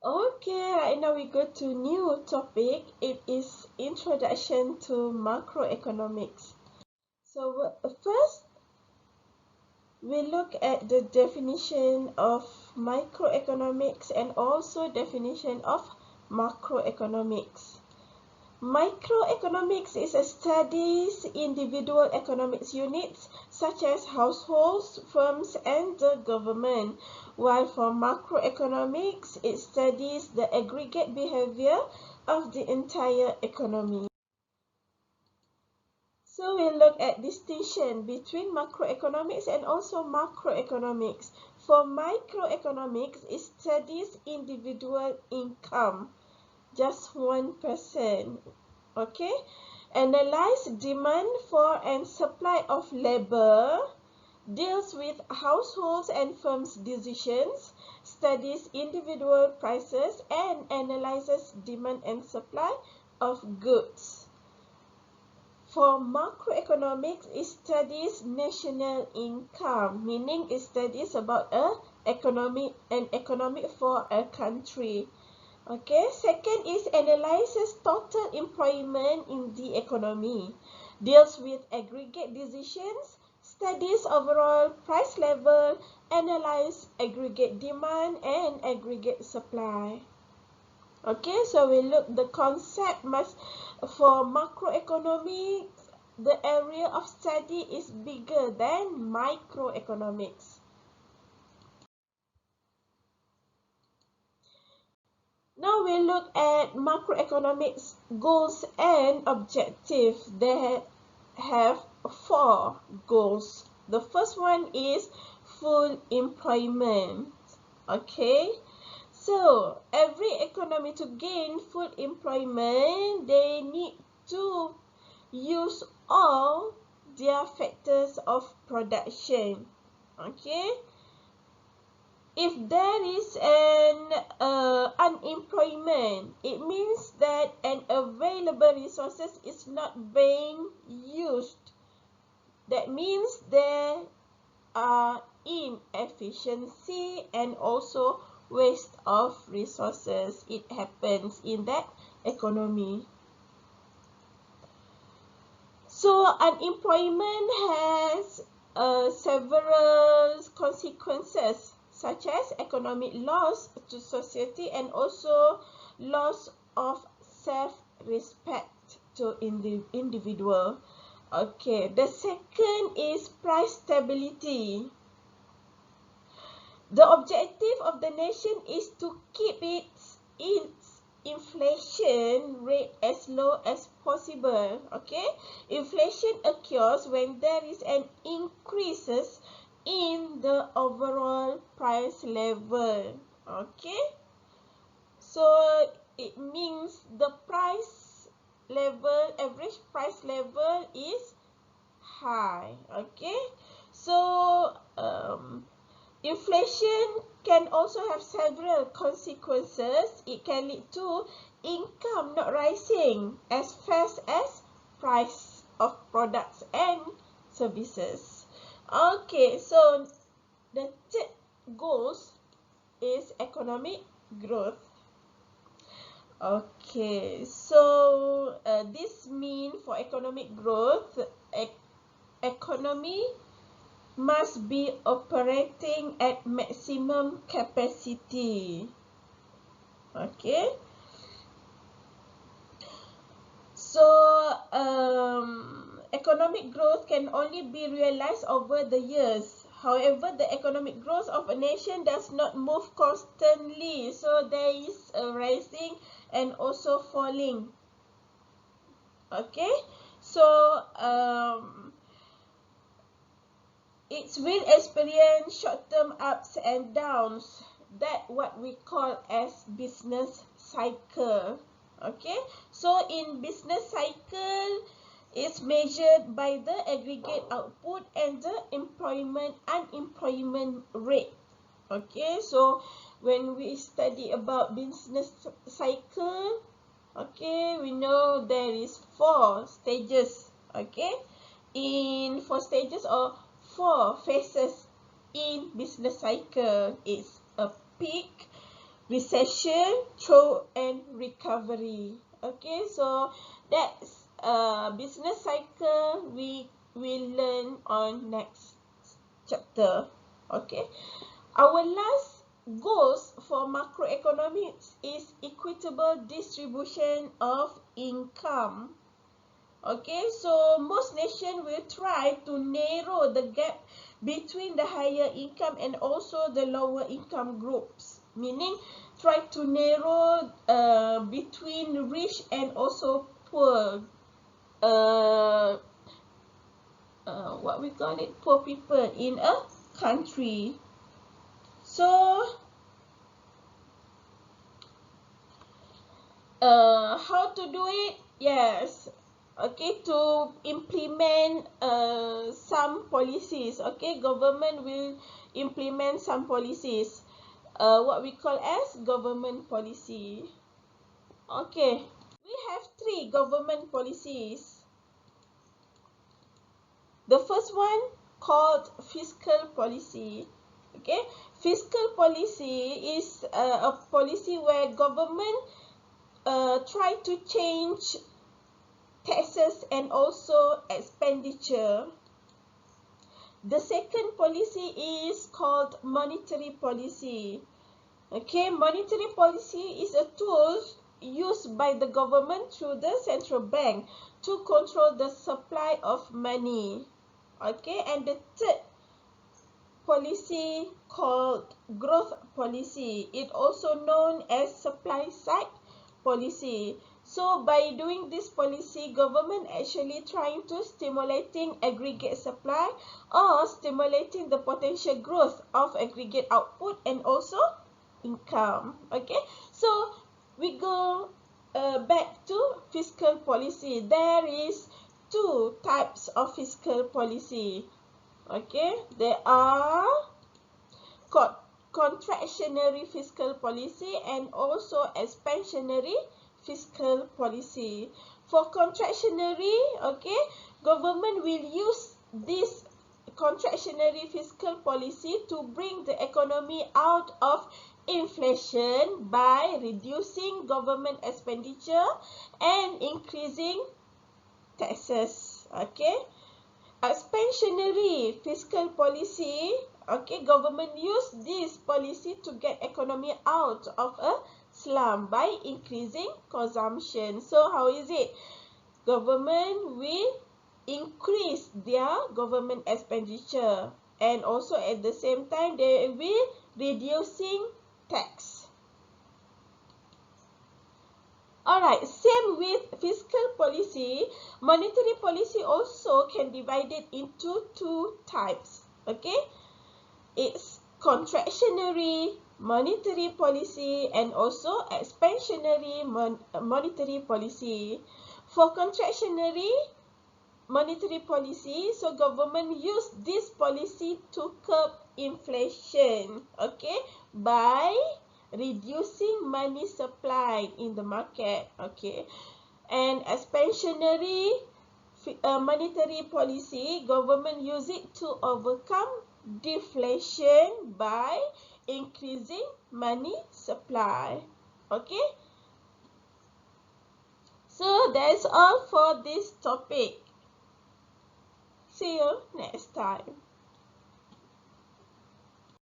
Okay, right now we go to new topic. It is introduction to macroeconomics. So first we look at the definition of microeconomics and also definition of macroeconomics. Microeconomics is a studies individual economics units such as households, firms, and the government, while for macroeconomics, it studies the aggregate behavior of the entire economy. So we look at distinction between macroeconomics and also macroeconomics. For microeconomics, it studies individual income, just one person. Okay, analyze demand for and supply of labor, deals with households and firms' decisions, studies individual prices, and analyzes demand and supply of goods. For macroeconomics, it studies national income, meaning it studies about an economic for a country. Okay, second is analyzes total employment in the economy, deals with aggregate decisions, studies overall price level, analyze aggregate demand and aggregate supply. Okay, so we look the concept for macroeconomics, the area of study is bigger than microeconomics. Now we look at macroeconomics goals and objectives. They have 4 goals. The first one is full employment. Okay, so every economy to gain full employment, they need to use all their factors of production. Okay, if there is an unemployment, it means that an available resources is not being used. That means there are inefficiency and also waste of resources. It happens in that economy. So unemployment has several consequences, such as economic loss to society and also loss of self-respect to individual. Okay, the second is price stability. The objective of the nation is to keep its inflation rate as low as possible. Okay, inflation occurs when there is an increases in the overall price level. Okay, so it means the price level, average price level is high. Okay, so inflation can also have several consequences. It can lead to income not rising as fast as price of products and services. Okay, so the third goals is economic growth. Okay, so this means for economic growth, economy must be operating at maximum capacity. Okay, so economic growth can only be realized over the years. However, the economic growth of a nation does not move constantly, so there is a rising and also falling. Okay, so it will experience short-term ups and downs. That what we call as business cycle. Okay, so in business cycle, it's measured by the aggregate output and the unemployment rate. Okay, so when we study about business cycle, okay, we know there is 4 stages. Okay, in 4 stages or 4 phases in business cycle. It's a peak, recession, through and recovery. Okay, so that's business cycle we will learn on next chapter. Okay, our last goals for macroeconomics is equitable distribution of income. Okay, so most nations will try to narrow the gap between the higher income and also the lower income groups, meaning try to narrow between rich and also poor, what we call it, poor people in a country. So how to do it? Yes, okay, to implement some policies. Okay, government will implement some policies, what we call as government policy. Okay, we have 3 government policies. The first one called fiscal policy. Okay, fiscal policy is a policy where government try to change taxes and also expenditure. The second policy is called monetary policy. Okay, monetary policy is a tool used by the government through the central bank to control the supply of money. Okay, and the third policy called growth policy. It also known as supply side policy. So by doing this policy, government actually trying to stimulating aggregate supply or stimulating the potential growth of aggregate output and also income. Okay, so we go back to fiscal policy. There is 2 types of fiscal policy. Okay, there are contractionary fiscal policy and also expansionary fiscal policy. For contractionary, okay, government will use this contractionary fiscal policy to bring the economy out of inflation by reducing government expenditure and increasing taxes. Okay, expansionary fiscal policy, okay, government use this policy to get economy out of a slump by increasing consumption. So how is it? Government will increase their government expenditure and also at the same time they will reducing tax. Alright, same with fiscal policy. Monetary policy also can be divided into 2 types. Okay, it's contractionary monetary policy and also expansionary monetary policy. For contractionary monetary policy, so government use this policy to curb inflation, okay, by reducing money supply in the market. Okay, and expansionary monetary policy, government use it to overcome deflation by increasing money supply. Okay, so that's all for this topic. See you next time.